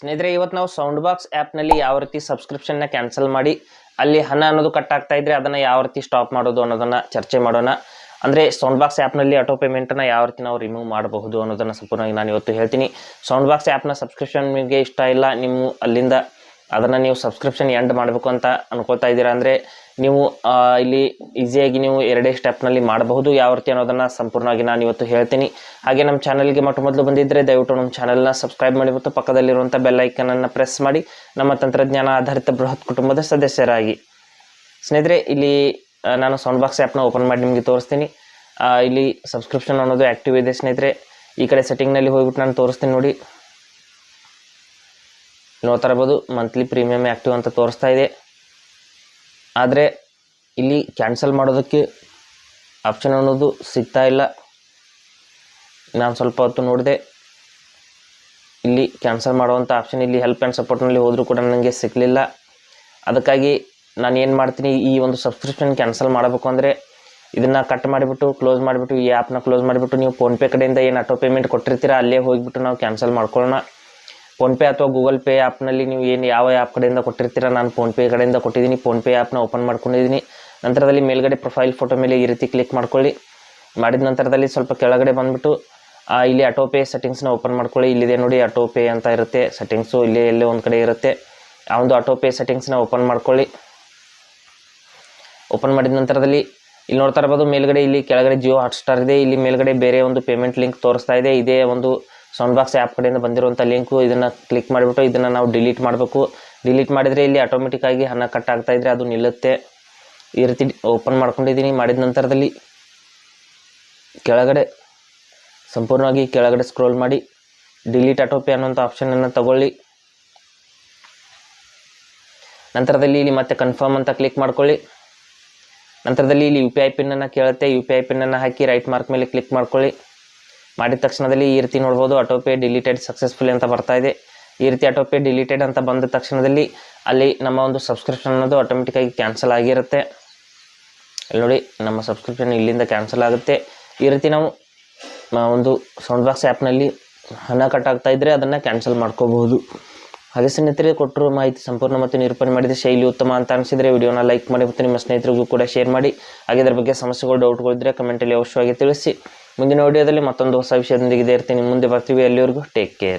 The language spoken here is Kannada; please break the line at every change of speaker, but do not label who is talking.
ಸ್ನೇಹಿತರೆ, ಇವತ್ತು ನಾವು ಸೌಂಡ್ ಬಾಕ್ಸ್ ಆ್ಯಪ್ನಲ್ಲಿ ಯಾವ ರೀತಿ ಸಬ್ಸ್ಕ್ರಿಪ್ಷನ್ನ ಕ್ಯಾನ್ಸಲ್ ಮಾಡಿ ಅಲ್ಲಿ ಹಣ ಅನ್ನೋದು ಕಟ್ ಆಗ್ತಾ ಇದ್ರೆ ಅದನ್ನು ಯಾವ ರೀತಿ ಸ್ಟಾಪ್ ಮಾಡೋದು ಅನ್ನೋದನ್ನು ಚರ್ಚೆ ಮಾಡೋಣ. ಅಂದರೆ ಸೌಂಡ್ ಬಾಕ್ಸ್ ಆ್ಯಪ್ನಲ್ಲಿ ಆಟೋ ಪೇಮೆಂಟನ್ನು ಯಾವ ರೀತಿ ನಾವು ರಿಮೂವ್ ಮಾಡಬಹುದು ಅನ್ನೋದನ್ನು ಸಂಪೂರ್ಣವಾಗಿ ನಾನು ಇವತ್ತು ಹೇಳ್ತೀನಿ. ಸೌಂಡ್ ಬಾಕ್ಸ್ ಆ್ಯಪ್ನ ಸಬ್ಸ್ಕ್ರಿಪ್ಷನ್ ನಿಮಗೆ ಇಷ್ಟ ಇಲ್ಲ, ನೀವು ಅಲ್ಲಿಂದ ಅದನ್ನು ನೀವು ಸಬ್ಸ್ಕ್ರಿಪ್ಷನ್ ಎಂಡ್ ಮಾಡಬೇಕು ಅಂತ ಅನ್ಕೊಳ್ತಾ ಇದ್ದೀರಾ ಅಂದರೆ ನೀವು ಇಲ್ಲಿ ಈಸಿಯಾಗಿ ನೀವು ಎರಡೇ ಸ್ಟೆಪ್ನಲ್ಲಿ ಮಾಡಬಹುದು. ಯಾವ ರೀತಿ ಅನ್ನೋದನ್ನು ಸಂಪೂರ್ಣವಾಗಿ ನಾನು ಇವತ್ತು ಹೇಳ್ತೀನಿ. ಹಾಗೆ ನಮ್ಮ ಚಾನಲ್ಗೆ ಮೊದಲು ಬಂದಿದ್ದರೆ ದಯವಿಟ್ಟು ನಮ್ಮ ಚಾನಲ್ನ ಸಬ್ಸ್ಕ್ರೈಬ್ ಮಾಡಿ ಮತ್ತು ಪಕ್ಕದಲ್ಲಿರುವಂಥ ಬೆಲ್ ಐಕನನ್ನು ಪ್ರೆಸ್ ಮಾಡಿ ನಮ್ಮ ತಂತ್ರಜ್ಞಾನ ಆಧಾರಿತ ಬೃಹತ್ ಕುಟುಂಬದ ಸದಸ್ಯರಾಗಿ. ಸ್ನೇಹಿತರೆ, ಇಲ್ಲಿ ನಾನು ಸೌಂಡ್ ಬಾಕ್ಸ್ ಆ್ಯಪ್ನ ಓಪನ್ ಮಾಡಿ ನಿಮಗೆ ತೋರಿಸ್ತೀನಿ. ಇಲ್ಲಿ ಸಬ್ಸ್ಕ್ರಿಪ್ಷನ್ ಅನ್ನೋದು ಆ್ಯಕ್ಟಿವ್ ಇದೆ ಸ್ನೇಹಿತರೆ. ಈ ಕಡೆ ಸೆಟ್ಟಿಂಗ್ನಲ್ಲಿ ಹೋಗ್ಬಿಟ್ಟು ನಾನು ತೋರಿಸ್ತೀನಿ ನೋಡಿ. ನೋಡ್ತಾ ಇರ್ಬೋದು, ಮಂತ್ಲಿ ಪ್ರೀಮಿಯಮ್ ಆ್ಯಕ್ಟಿವ್ ಅಂತ ತೋರಿಸ್ತಾ ಇದೆ. ಆದರೆ ಇಲ್ಲಿ ಕ್ಯಾನ್ಸಲ್ ಮಾಡೋದಕ್ಕೆ ಆಪ್ಷನ್ ಅನ್ನೋದು ಸಿಗ್ತಾ ಇಲ್ಲ. ನಾನು ಸ್ವಲ್ಪ ಹೊತ್ತು ನೋಡಿದೆ, ಇಲ್ಲಿ ಕ್ಯಾನ್ಸಲ್ ಮಾಡುವಂಥ ಆಪ್ಷನ್ ಇಲ್ಲಿ ಹೆಲ್ಪ್ ಆ್ಯಂಡ್ ಸಪೋರ್ಟ್ನಲ್ಲಿ ಹೋದರೂ ಕೂಡ ನನಗೆ ಸಿಗಲಿಲ್ಲ. ಅದಕ್ಕಾಗಿ ನಾನು ಏನು ಮಾಡ್ತೀನಿ, ಈ ಒಂದು ಸಬ್ಸ್ಕ್ರಿಪ್ಷನ್ ಕ್ಯಾನ್ಸಲ್ ಮಾಡಬೇಕು ಅಂದರೆ ಇದನ್ನು ಕಟ್ ಮಾಡಿಬಿಟ್ಟು ಕ್ಲೋಸ್ ಮಾಡಿಬಿಟ್ಟು ಈ ಆ್ಯಪ್ನ ಕ್ಲೋಸ್ ಮಾಡಿಬಿಟ್ಟು ನೀವು ಫೋನ್ಪೇ ಕಡೆಯಿಂದ ಏನು ಆಟೋ ಪೇಮೆಂಟ್ ಕೊಟ್ಟಿರ್ತೀರ ಅಲ್ಲೇ ಹೋಗಿಬಿಟ್ಟು ನಾವು ಕ್ಯಾನ್ಸಲ್ ಮಾಡ್ಕೊಳ್ಳೋಣ. ಫೋನ್ಪೇ ಅಥವಾ ಗೂಗಲ್ ಪೇ ಆ್ಯಪ್ನಲ್ಲಿ ನೀವು ಏನು ಯಾವ ಆ್ಯಪ್ ಕಡೆಯಿಂದ ಕೊಟ್ಟಿರ್ತೀರ, ನಾನು ಫೋನ್ಪೇ ಕಡೆಯಿಂದ ಕೊಟ್ಟಿದ್ದೀನಿ. ಫೋನ್ಪೇ ಆ್ಯಪ್ನ ಓಪನ್ ಮಾಡ್ಕೊಂಡಿದ್ದೀನಿ. ನಂತರದಲ್ಲಿ ಮೇಲ್ಗಡೆ ಪ್ರೊಫೈಲ್ ಫೋಟೋ ಮೇಲೆ ಈ ರೀತಿ ಕ್ಲಿಕ್ ಮಾಡ್ಕೊಳ್ಳಿ. ಮಾಡಿದ ನಂತರದಲ್ಲಿ ಸ್ವಲ್ಪ ಕೆಳಗಡೆ ಬಂದುಬಿಟ್ಟು ಇಲ್ಲಿ ಆಟೋ ಪೇ ಸೆಟ್ಟಿಂಗ್ಸ್ನ ಓಪನ್ ಮಾಡ್ಕೊಳ್ಳಿ. ಇಲ್ಲಿದೆ ನೋಡಿ, ಆಟೋ ಪೇ ಅಂತ ಇರುತ್ತೆ ಸೆಟ್ಟಿಂಗ್ಸು, ಇಲ್ಲೇ ಎಲ್ಲೇ ಒಂದು ಕಡೆ ಇರುತ್ತೆ. ಆ ಒಂದು ಆಟೋ ಪೇ ಸೆಟ್ಟಿಂಗ್ಸ್ನ ಓಪನ್ ಮಾಡ್ಕೊಳ್ಳಿ. ಓಪನ್ ಮಾಡಿದ ನಂತರದಲ್ಲಿ ಇಲ್ಲಿ ನೋಡ್ತಾ ಇರ್ಬೋದು, ಮೇಲ್ಗಡೆ ಇಲ್ಲಿ ಕೆಳಗಡೆ ಜಿಯೋ ಹಾಟ್ಸ್ಟಾರ್ ಇದೆ. ಇಲ್ಲಿ ಮೇಲ್ಗಡೆ ಬೇರೆ ಒಂದು ಪೇಮೆಂಟ್ ಲಿಂಕ್ ತೋರಿಸ್ತಾ ಇದೆ. ಇದೇ ಒಂದು ಸೌಂಡ್ ಬಾಕ್ಸ್ ಆ್ಯಪ್ ಕಡೆಯಿಂದ ಬಂದಿರುವಂಥ ಲಿಂಕು. ಇದನ್ನು ಕ್ಲಿಕ್ ಮಾಡಿಬಿಟ್ಟು ಇದನ್ನು ನಾವು ಡಿಲೀಟ್ ಮಾಡಬೇಕು. ಡಿಲೀಟ್ ಮಾಡಿದರೆ ಇಲ್ಲಿ ಆಟೋಮೆಟಿಕ್ಕಾಗಿ ಹಣ ಕಟ್ ಆಗ್ತಾ ಇದ್ದರೆ ಅದು ನಿಲ್ಲುತ್ತೆ. ಈ ರೀತಿ ಓಪನ್ ಮಾಡ್ಕೊಂಡಿದ್ದೀನಿ. ಮಾಡಿದ ನಂತರದಲ್ಲಿ ಕೆಳಗಡೆ ಸಂಪೂರ್ಣವಾಗಿ ಕೆಳಗಡೆ ಸ್ಕ್ರೋಲ್ ಮಾಡಿ ಡಿಲೀಟ್ ಆಟೋ ಪೇ ಅನ್ನೋಂಥ ಆಪ್ಷನನ್ನು ತಗೊಳ್ಳಿ. ನಂತರದಲ್ಲಿ ಇಲ್ಲಿ ಮತ್ತೆ ಕನ್ಫರ್ಮ್ ಅಂತ ಕ್ಲಿಕ್ ಮಾಡ್ಕೊಳ್ಳಿ. ನಂತರದಲ್ಲಿ ಇಲ್ಲಿ UPI ಪಿನ್ನನ್ನು ಕೇಳುತ್ತೆ. UPI ಪಿನ್ನನ್ನು ಹಾಕಿ ರೈಟ್ ಮಾರ್ಕ್ ಮೇಲೆ ಕ್ಲಿಕ್ ಮಾಡ್ಕೊಳ್ಳಿ. ಮಾಡಿದ ತಕ್ಷಣದಲ್ಲಿ ಈ ರೀತಿ ನೋಡ್ಬೋದು, ಆಟೋ ಪೇ ಡಿಲೀಟೆಡ್ ಸಕ್ಸಸ್ಫುಲಿ ಅಂತ ಬರ್ತಾ ಇದೆ. ಈ ರೀತಿ ಆಟೋ ಪೇ ಡಿಲೀಟೆಡ್ ಅಂತ ಬಂದ ತಕ್ಷಣದಲ್ಲಿ ಅಲ್ಲಿ ನಮ್ಮ ಒಂದು ಸಬ್ಸ್ಕ್ರಿಪ್ಷನ್ ಅನ್ನೋದು ಆಟೋಮೆಟಿಕ್ಕಾಗಿ ಕ್ಯಾನ್ಸಲ್ ಆಗಿರುತ್ತೆ. ಇಲ್ಲಿ ನೋಡಿ, ನಮ್ಮ ಸಬ್ಸ್ಕ್ರಿಪ್ಷನ್ ಇಲ್ಲಿಂದ ಕ್ಯಾನ್ಸಲ್ ಆಗುತ್ತೆ. ಈ ರೀತಿ ನಾವು ಒಂದು ಸೌಂಡ್ ಬಾಕ್ಸ್ ಆ್ಯಪ್ನಲ್ಲಿ ಹಣ ಕಟ್ ಆಗ್ತಾ ಇದ್ದರೆ ಅದನ್ನು ಕ್ಯಾನ್ಸಲ್ ಮಾಡ್ಕೋಬಹುದು. ಹಾಗೆ ಸ್ನೇಹಿತರೆ, ಕೊಟ್ಟರು ಮಾಹಿತಿ ಸಂಪೂರ್ಣ ಮತ್ತು ನಿರೂಪಣೆ ಮಾಡಿದ ಶೈಲಿ ಉತ್ತಮ ಅಂತ ಅನಿಸಿದರೆ ವಿಡಿಯೋನ ಲೈಕ್ ಮಾಡಿ ಮತ್ತು ನಿಮ್ಮ ಸ್ನೇಹಿತರಿಗೂ ಕೂಡ ಶೇರ್ ಮಾಡಿ. ಹಾಗೆ ಇದರ ಬಗ್ಗೆ ಸಮಸ್ಯೆಗಳು ಡೌಟ್ಗಳಿದ್ದರೆ ಕಮೆಂಟಲ್ಲಿ ಅವಶ್ಯವಾಗಿ ತಿಳಿಸಿ. ಮುಂದಿನ ವಿಡಿಯೋದಲ್ಲಿ ಮತ್ತೊಂದು ಹೊಸ ವಿಷಯದೊಂದಿಗೆ ಇರ್ತೀನಿ, ಮುಂದೆ ಬರ್ತೀವಿ. ಅಲ್ಲಿವರೆಗೂ ಟೇಕ್ ಕೇರ್.